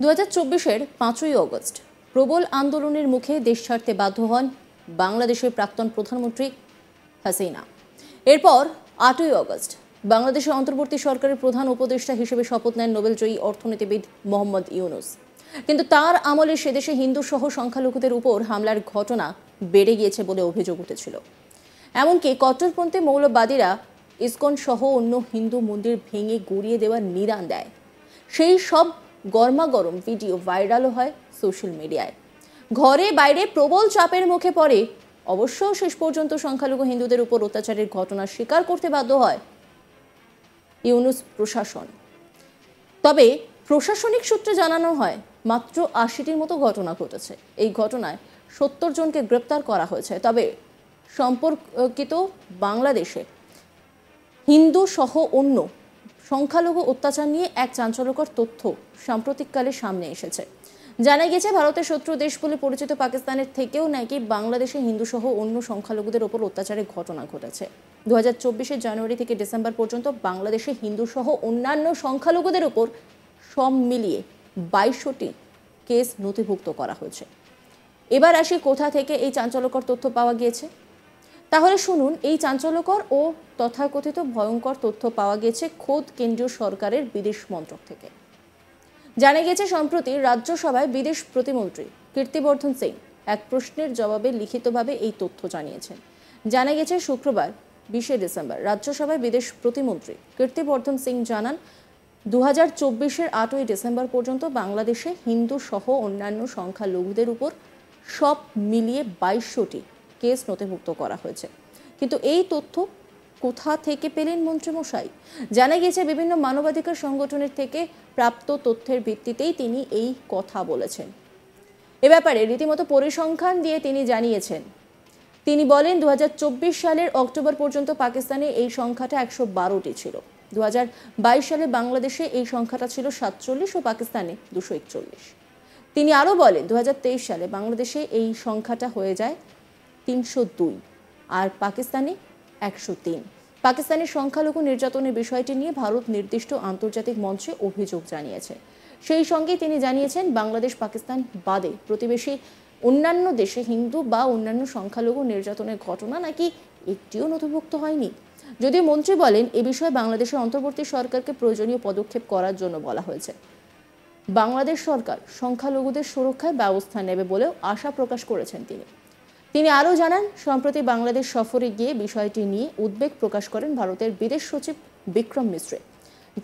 2024-এর 5ই August প্রবল আন্দোলনের মুখে দেশ ছাড়তে বাধ্য হন বাংলাদেশের প্রাক্তন প্রধানমন্ত্রী হাসিনা। এরপর 8ই অগস্ট বাংলাদেশের অন্তর্বর্তী সরকারের প্রধান উপদেষ্টা হিসেবে শপথ নেন নোবেলজয়ী অর্থনীতিবিদ মোহাম্মদ ইউনূস। কিন্তু তার আমলে সেদেশে হিন্দু সহ সংখ্যালঘুদের উপর হামলার ঘটনা বেড়ে গিয়েছে বলে অভিযোগ উঠেছিল। এমনকি কট্টরপন্থী মৌলবাদীরা ইসকন সহ অন্য হিন্দু মন্দির ভেঙে গুড়িয়ে দেওয়ার নিদান দেয়। সেই সব গরমাগরম ভিডিও ভাইরালও হয় সোশ্যাল মিডিয়ায়। ঘরে বাইরে প্রবল চাপের মুখে পড়ে অবশ্য শেষ পর্যন্ত সংখ্যালঘু হিন্দুদের উপর অত্যাচারের ঘটনা স্বীকার করতে বাধ্য হয় ইউনূস প্রশাসন। তবে প্রশাসনিক সূত্রে জানানো হয় মাত্র 80টির মতো ঘটনা ঘটেছে। এই ঘটনায় 70 জনকে গ্রেপ্তার করা হয়েছে। তবে সম্পর্কিত বাংলাদেশে হিন্দু সহ অন্য সংখ্যালঘু অত্যাচার নিয়ে এক চাঞ্চল্যকর তথ্য সাম্প্রতিককালে সামনে এসেছে। জানা গেছে ভারতের শত্রু দেশ বলে পরিচিত পাকিস্তানের থেকেও নাকি বাংলাদেশে হিন্দু সহ অন্য সংখ্যালঘুদের ওপর অত্যাচারের ঘটনা ঘটেছে। 2024-এর জানুয়ারি থেকে ডিসেম্বর পর্যন্ত বাংলাদেশে হিন্দু সহ অন্যান্য সংখ্যালঘুদের ওপর সব মিলিয়ে 22টি কেস নথিভুক্ত করা হয়েছে। এবার আসি কোথা থেকে এই চাঞ্চল্যকর তথ্য পাওয়া গিয়েছে। তাহলে শুনুন, এই চাঞ্চল্যকর ও তথাকথিত ভয়ঙ্কর তথ্য পাওয়া গেছে খোদ কেন্দ্রীয় সরকারের বিদেশ মন্ত্রক থেকে। জানা গেছে সম্প্রতি রাজ্যসভায় বিদেশ প্রতিমন্ত্রী কীর্তিবর্ধন সিং এক প্রশ্নের জবাবে লিখিতভাবে এই তথ্য জানিয়েছেন। জানা গেছে শুক্রবার 20শে ডিসেম্বর রাজ্যসভায় বিদেশ প্রতিমন্ত্রী কীর্তিবর্ধন সিং জানান 2024-এর 8ই ডিসেম্বর পর্যন্ত বাংলাদেশে হিন্দু সহ অন্যান্য সংখ্যালঘুদের উপর সব মিলিয়ে 22টি কেস নথিভুক্ত করা হয়েছে। কিন্তু এই তথ্য কোথা থেকে পেলেন মন্ত্রীমশাই? জানা গেছে বিভিন্ন মানবাধিকার সংগঠনের থেকে প্রাপ্ত তথ্যের ভিত্তিতেই তিনি এই কথা বলেছেন। এ ব্যাপারে রীতিমতো পরিসংখ্যান দিয়ে তিনি জানিয়েছেন। তিনি বলেন 2024 সালের অক্টোবর পর্যন্ত পাকিস্তানে এই সংখ্যাটা 112টি ছিল। 2022 সালে বাংলাদেশে এই সংখ্যাটা ছিল 47 ও পাকিস্তানে 241। তিনি আরও বলেন 2023 সালে বাংলাদেশে এই সংখ্যাটা হয়ে যায় 302 আর পাকিস্তানে 103। পাকিস্তানের সংখ্যালঘু নির্যাতনের বিষয়টি নিয়ে ভারত নির্দিষ্ট আন্তর্জাতিক মঞ্চে অভিযোগ জানিয়েছে। সেই সঙ্গে তিনি জানিয়েছেন বাংলাদেশ পাকিস্তান বাদে প্রতিবেশী অন্যান্য দেশে হিন্দু বা অন্যান্য সংখ্যালঘু নির্যাতনের ঘটনা নাকি একটিও নথিভুক্ত হয়নি। যদিও মন্ত্রী বলেন এ বিষয়ে বাংলাদেশের অন্তর্বর্তী সরকারকে প্রয়োজনীয় পদক্ষেপ করার জন্য বলা হয়েছে। বাংলাদেশ সরকার সংখ্যালঘুদের সুরক্ষায় ব্যবস্থা নেবে বলেও আশা প্রকাশ করেছেন তিনি আরও জানান সম্প্রতি বাংলাদেশ সফরে গিয়ে বিষয়টি নিয়ে উদ্বেগ প্রকাশ করেন ভারতের বিদেশ সচিব বিক্রম মিশ্রে।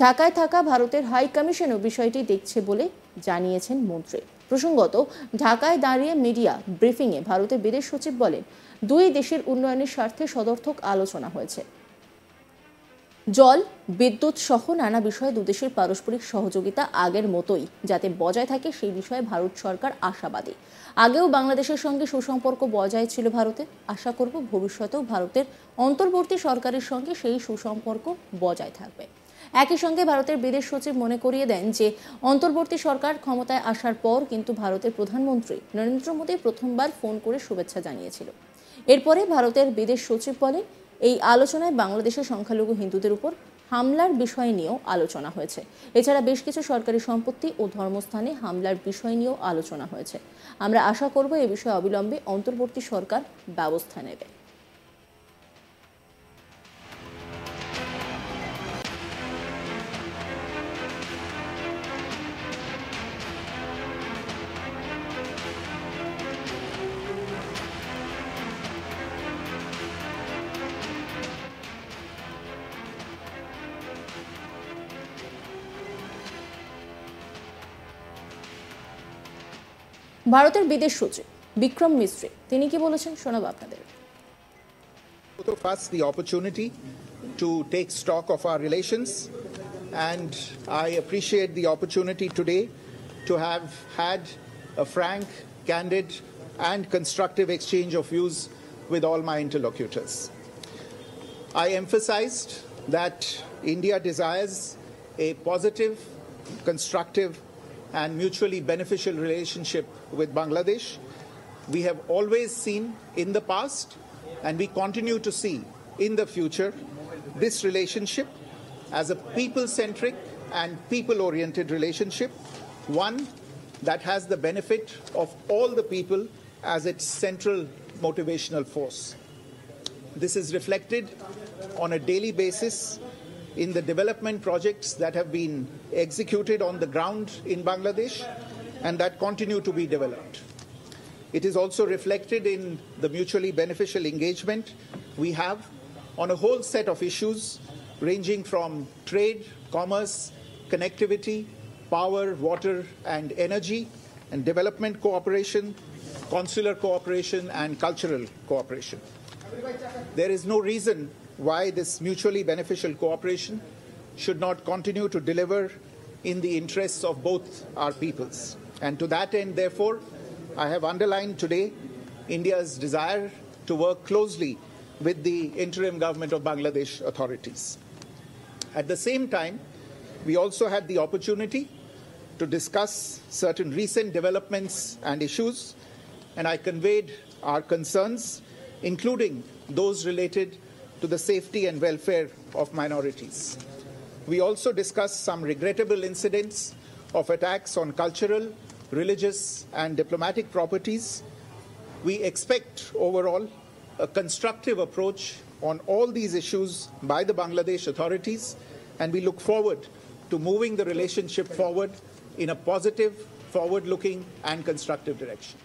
ঢাকায় থাকা ভারতের হাই কমিশনও বিষয়টি দেখছে বলে জানিয়েছেন মন্ত্রী। প্রসঙ্গত ঢাকায় দাঁড়িয়ে মিডিয়া ব্রিফিংয়ে ভারতের বিদেশ সচিব বলেন দুই দেশের উন্নয়নের স্বার্থে সদর্থক আলোচনা হয়েছে। জল বিদ্যুৎ সহ নানা বিষয়ে দুদেশের পারস্পরিক সহযোগিতা আগের মতোই যাতে বজায় থাকে সেই বিষয়ে ভারত সরকার আশাবাদী। আগেও বাংলাদেশের সঙ্গে সুসম্পর্ক বজায় ছিল ভারতের। আশা করব ভবিষ্যতেও ভারতের অন্তর্বর্তী সরকারের সঙ্গে সেই সুসম্পর্ক বজায় থাকবে। একই সঙ্গে ভারতের বিদেশ সচিব মনে করিয়ে দেন যে অন্তর্বর্তী সরকার ক্ষমতায় আসার পর কিন্তু ভারতের প্রধানমন্ত্রী নরেন্দ্র মোদী প্রথমবার ফোন করে শুভেচ্ছা জানিয়েছিল। এরপরে ভারতের বিদেশ সচিব বলেন এই আলোচনায় বাংলাদেশের সংখ্যালঘু হিন্দুদের উপর হামলার বিষয় নিয়েও আলোচনা হয়েছে। এছাড়া বেশ কিছু সরকারি সম্পত্তি ও ধর্মস্থানে হামলার বিষয় নিয়েও আলোচনা হয়েছে। আমরা আশা করব এ বিষয়ে অবিলম্বে অন্তর্বর্তী সরকার ব্যবস্থা নেবে। ভারতের বিদেশ সচিব বিক্রম মিশ্রে তিনি কি বলেছেন শোনাবো আপনাদের। First, the opportunity to take stock of our relations, and I appreciate the opportunity today to have had a frank, candid, and constructive exchange of views with all my interlocutors. I emphasized that India desires a positive, constructive, and mutually beneficial relationship with Bangladesh. We have always seen in the past, and we continue to see in the future, this relationship as a people-centric and people-oriented relationship, one that has the benefit of all the people as its central motivational force. This is reflected on a daily basis in the development projects that have been executed on the ground in Bangladesh and that continue to be developed. It is also reflected in the mutually beneficial engagement we have on a whole set of issues ranging from trade, commerce, connectivity, power, water and energy, and development cooperation, consular cooperation and cultural cooperation. There is no reason why this mutually beneficial cooperation should not continue to deliver in the interests of both our peoples. And to that end, therefore, I have underlined today India's desire to work closely with the interim government of Bangladesh authorities. At the same time, we also had the opportunity to discuss certain recent developments and issues, and I conveyed our concerns, including those related to the safety and welfare of minorities. We also discussed some regrettable incidents of attacks on cultural, religious and diplomatic properties. We expect overall a constructive approach on all these issues by the Bangladesh authorities, and we look forward to moving the relationship forward in a positive, forward-looking and constructive direction.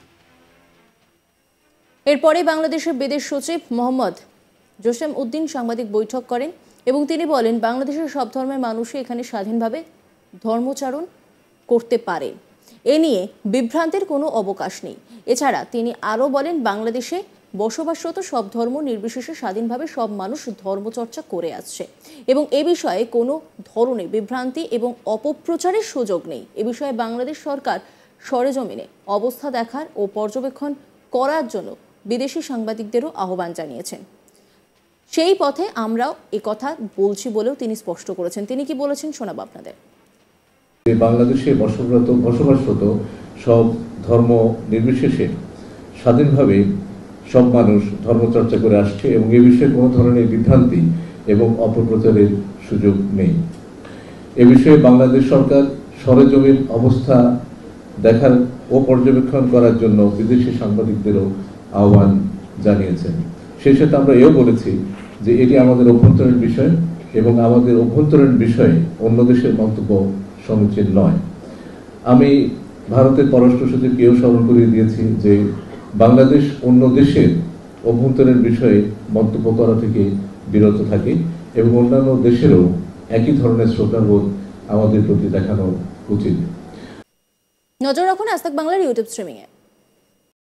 এরপরে বাংলাদেশের বিদেশ সচিব মোহাম্মদ জসেম উদ্দিন সাংবাদিক বৈঠক করেন এবং তিনি বলেন বাংলাদেশের সব ধর্মের মানুষই এখানে স্বাধীনভাবে ধর্মচারণ করতে পারে। এ নিয়ে বিভ্রান্তির কোনো অবকাশ নেই। এছাড়া তিনি আরও বলেন বাংলাদেশে বসবাসরত সব ধর্ম নির্বিশেষে স্বাধীনভাবে সব মানুষ ধর্মচর্চা করে আসছে এবং এ বিষয়ে কোনো ধরনের বিভ্রান্তি এবং অপপ্রচারের সুযোগ নেই। এ বিষয়ে বাংলাদেশ সরকার সরেজমিনে অবস্থা দেখার ও পর্যবেক্ষণ করার জন্য বিদেশি সাংবাদিকদেরও আহ্বান জানিয়েছেন। সেই পথে আমরাও একথা বলছি বলেও তিনি স্পষ্ট করেছেন। তিনি কি বলেছেন শোনাবো আপনাদের। বাংলাদেশে বসবাসরত সব ধর্ম নির্বিশেষে স্বাধীনভাবে সব মানুষ ধর্মচর্চা করে আসছে এবং এ বিষয়ে কোনো ধরনের বিভ্রান্তি এবং অপপ্রচারের সুযোগ নেই। এ বিষয়ে বাংলাদেশ সরকার সরেজমিন অবস্থা দেখার ও পর্যবেক্ষণ করার জন্য বিদেশি সাংবাদিকদেরও আহ্বান জানিয়েছেন। সেই সাথে আমরা এও বলেছি যে এটি আমাদের অভ্যন্তরীণ বিষয় এবং আমাদের অভ্যন্তরীণ বিষয়ে অন্য দেশের মন্তব্য সমীচীন নয়। আমি ভারতের পররাষ্ট্র সচিবকেও স্মরণ করিয়ে দিয়েছি যে বাংলাদেশ অন্য দেশের অভ্যন্তরীণ বিষয়ে মন্তব্য করা থেকে বিরত থাকে এবং অন্যান্য দেশেরও একই ধরনের শ্রদ্ধাবোধ আমাদের প্রতি দেখানো উচিত। নজর রাখুন আজ তাক বাংলার ইউটিউব স্ট্রিমিংয়ে।